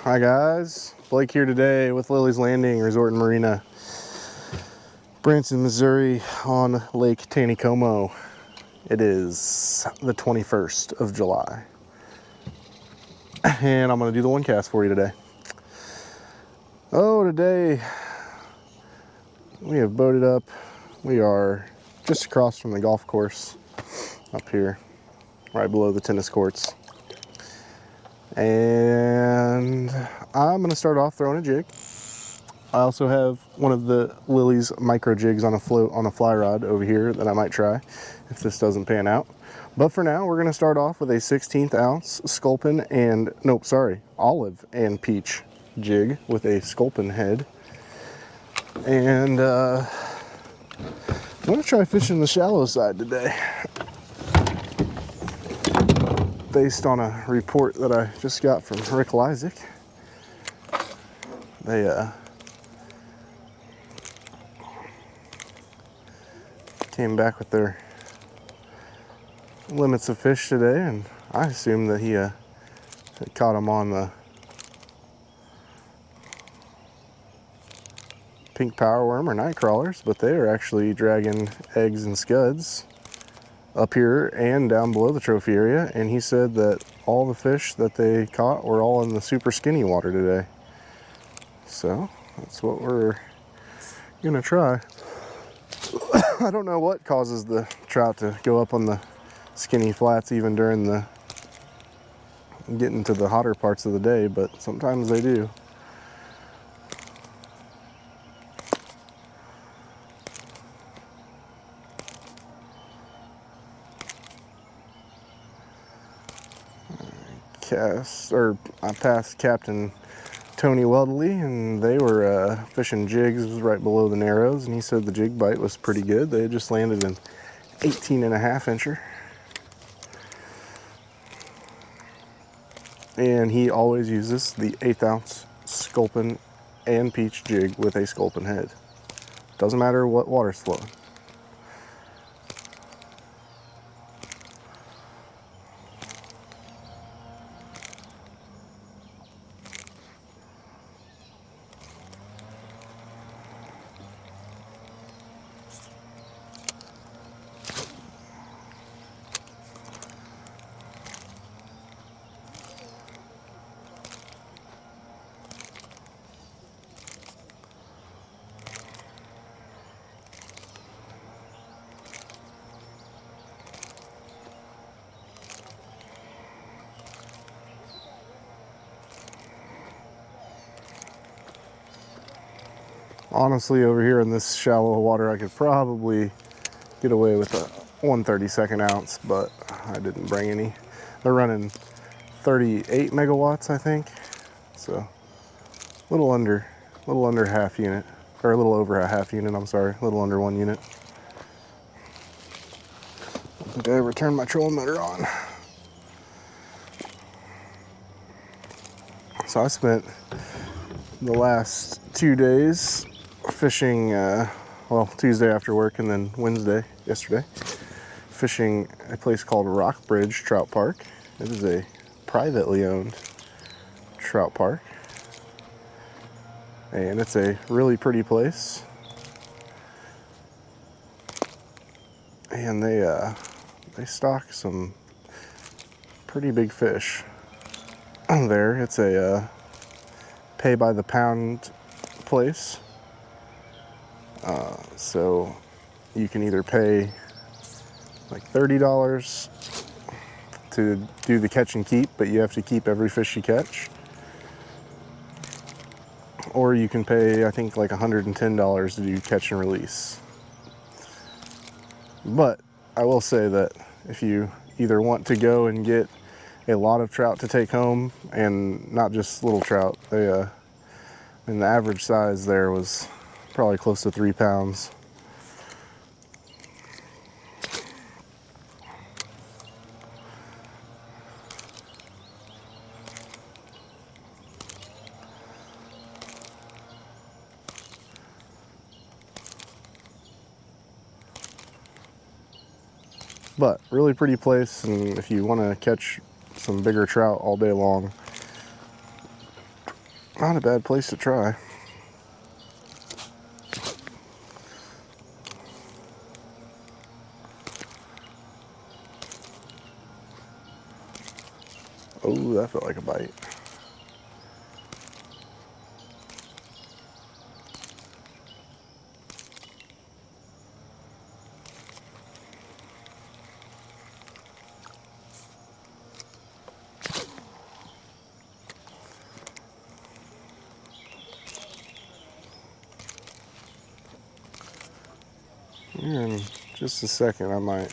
Hi guys, Blake here today with Lilley's Landing Resort and Marina, Branson, Missouri on Lake Taneycomo. It is the 21st of July and I'm going to do the one cast for you today. Oh, today we have boated up. We are just across from the golf course up here, right below the tennis courts. And I'm going to start off throwing a jig. I also have one of the Lilleys micro jigs on a float on a fly rod over here that I might try if this doesn't pan out. But for now, we're going to start off with a 16th ounce sculpin and, nope, sorry, olive and peach jig with a sculpin head. And I'm going to try fishing the shallow side today, based on a report that I just got from Rick Lysick. They came back with their limits of fish today, and I assumed that he had caught them on the pink power worm or night crawlers, but they are actually dragging eggs and scuds up here and down below the trophy area. And he said that all the fish that they caught were all in the super skinny water today. So that's what we're gonna try. I don't know what causes the trout to go up on the skinny flats even during the getting to the hotter parts of the day, but sometimes they do. I passed Captain Tony Weldley, and they were fishing jigs right below the narrows, and he said the jig bite was pretty good. They had just landed an 18.5 incher. And he always uses the 1/8 ounce sculpin and peach jig with a sculpin head. Doesn't matter what water's flowing. Honestly, over here in this shallow water, I could probably get away with a 1/32 ounce, but I didn't bring any. They're running 38 megawatts, I think. So a little under half unit, or a little over a half unit, I'm sorry, a little under 1 unit. I think I ever turned my trolling motor on. So I spent the last 2 days fishing, well, Tuesday after work and then Wednesday, yesterday, fishing a place called Rockbridge Trout Park. It is a privately owned trout park, and it's a really pretty place. And they stock some pretty big fish there. It's a pay by the pound place. So you can either pay like $30 to do the catch and keep, but you have to keep every fish you catch. Or you can pay, I think, like $110 to do catch and release. But I will say that if you either want to go and get a lot of trout to take home, and not just little trout, and the average size there was probably close to 3 pounds. But really pretty place, and if you want to catch some bigger trout all day long, Not a bad place to try. Oh, that felt like a bite. In just a second, I might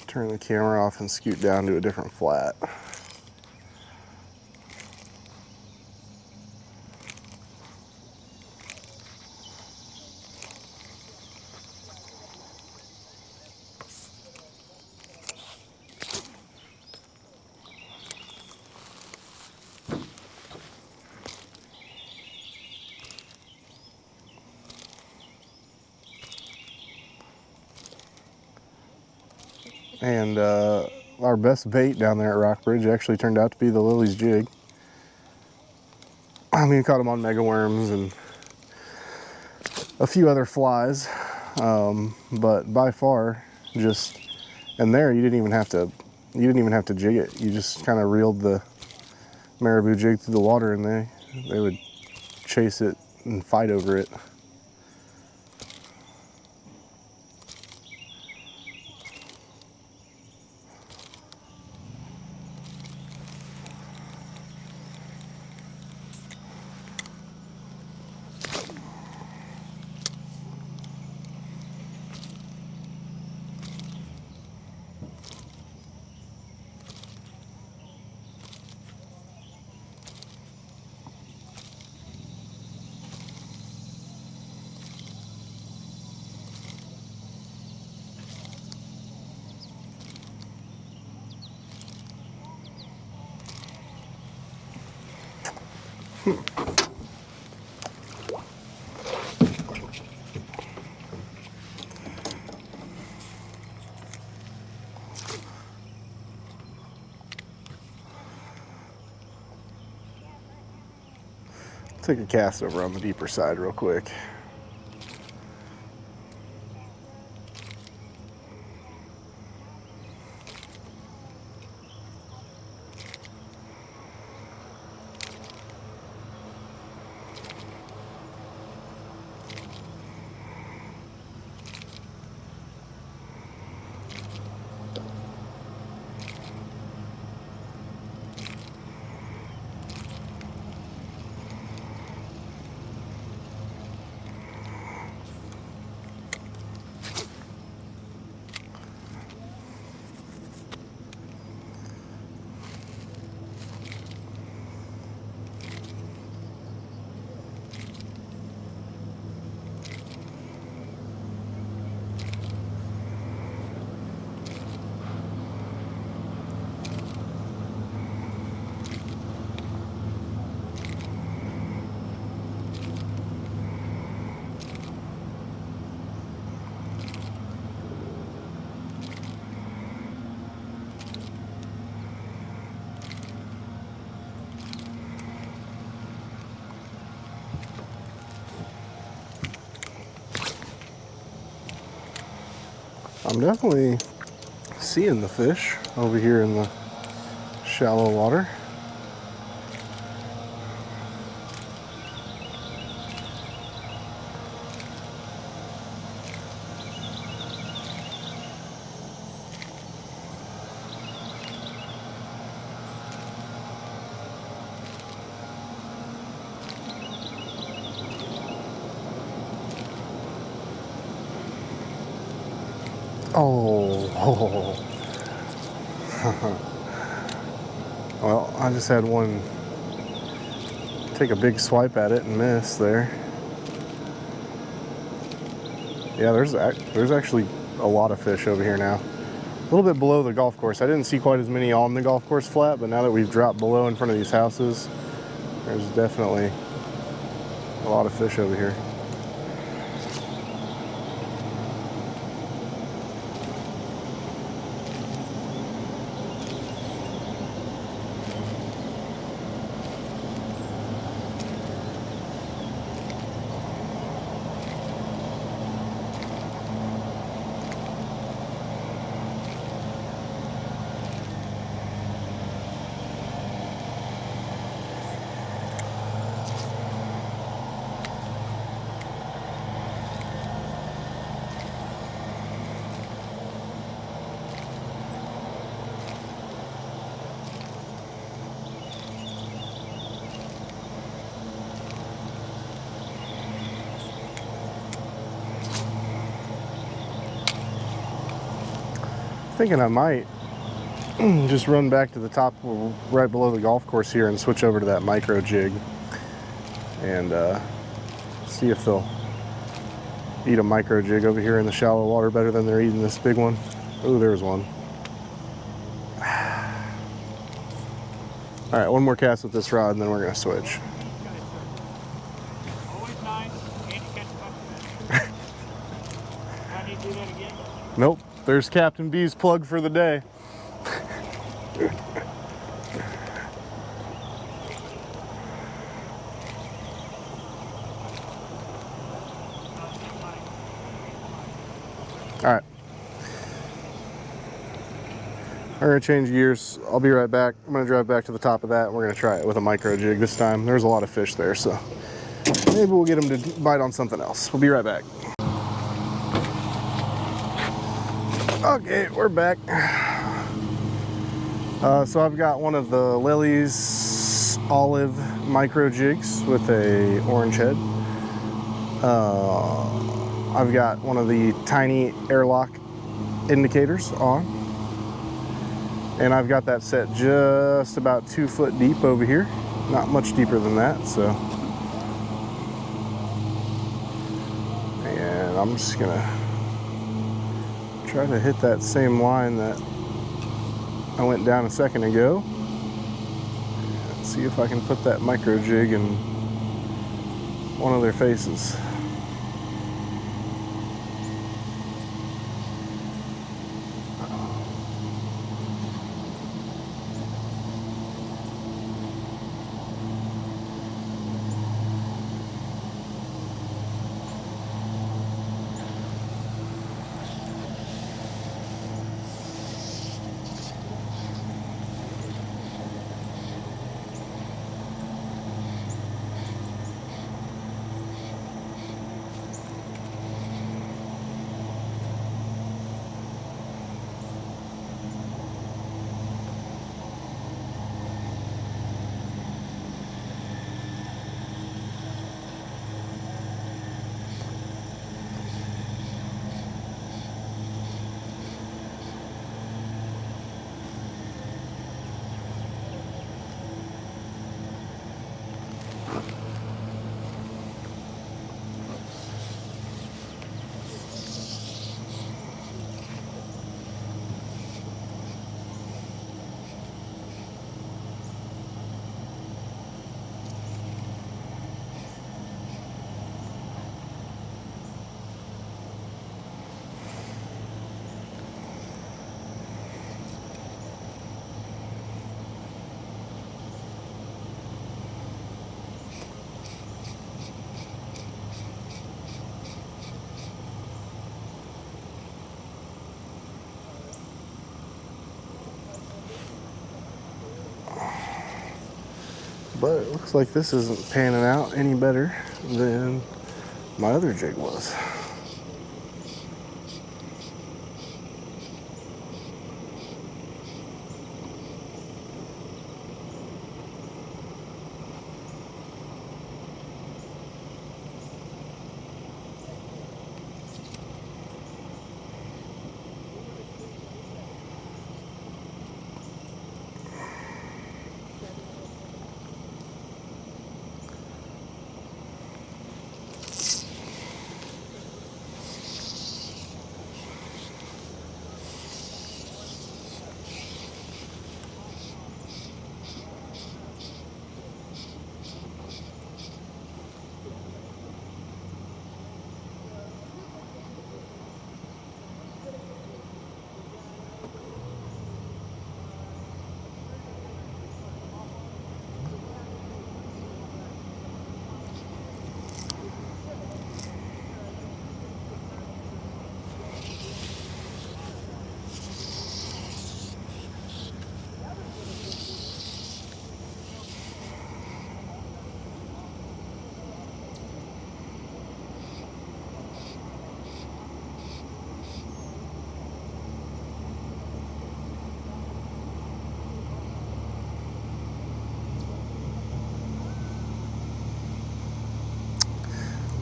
turn the camera off and scoot down to a different flat. And our best bait down there at Rockbridge actually turned out to be the Lilleys jig. I mean, caught them on mega worms and a few other flies, but by far, just, and there you didn't even have to jig it. You just kind of reeled the marabou jig through the water, and they would chase it and fight over it. Take a cast over on the deeper side real quick. I'm definitely seeing the fish over here in the shallow water. Oh. Well, I just had one take a big swipe at it and miss there. Yeah, there's actually a lot of fish over here now. A little bit below the golf course. I didn't see quite as many on the golf course flat, but now that we've dropped below in front of these houses, there's definitely a lot of fish over here. Thinking I might just run back to the top right below the golf course here and switch over to that micro jig and see if they'll eat a micro jig over here in the shallow water better than they're eating this big one. Oh, there's one. All right, one more cast with this rod and then we're gonna switch. Always nice. And you catch a I need to do that again? Nope, there's Captain B's plug for the day. All right, we're gonna change gears. I'll be right back. I'm gonna drive back to the top of that and we're gonna try it with a micro jig this time. There's a lot of fish there, so maybe we'll get them to bite on something else. We'll be right back. Okay, we're back. So I've got one of the Lilleys olive micro jigs with a orange head. I've got one of the tiny airlock indicators on. And I've got that set just about 2 foot deep over here. Not much deeper than that, so. And I'm just gonna try to hit that same line that I went down a second ago. And see if I can put that micro jig in one of their faces. But it looks like this isn't panning out any better than my other jig was.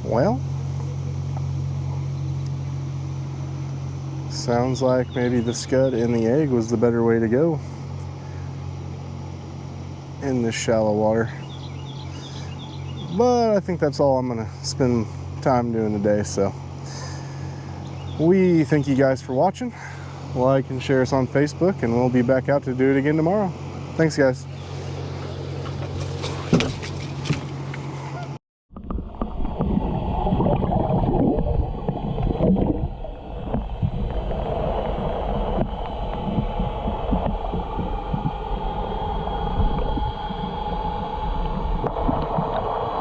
Well, Sounds like maybe the scud and the egg was the better way to go in this shallow water. But I think that's all I'm gonna spend time doing today. So we thank you guys for watching. Like and share us on Facebook, and we'll be back out to do it again tomorrow. Thanks, guys.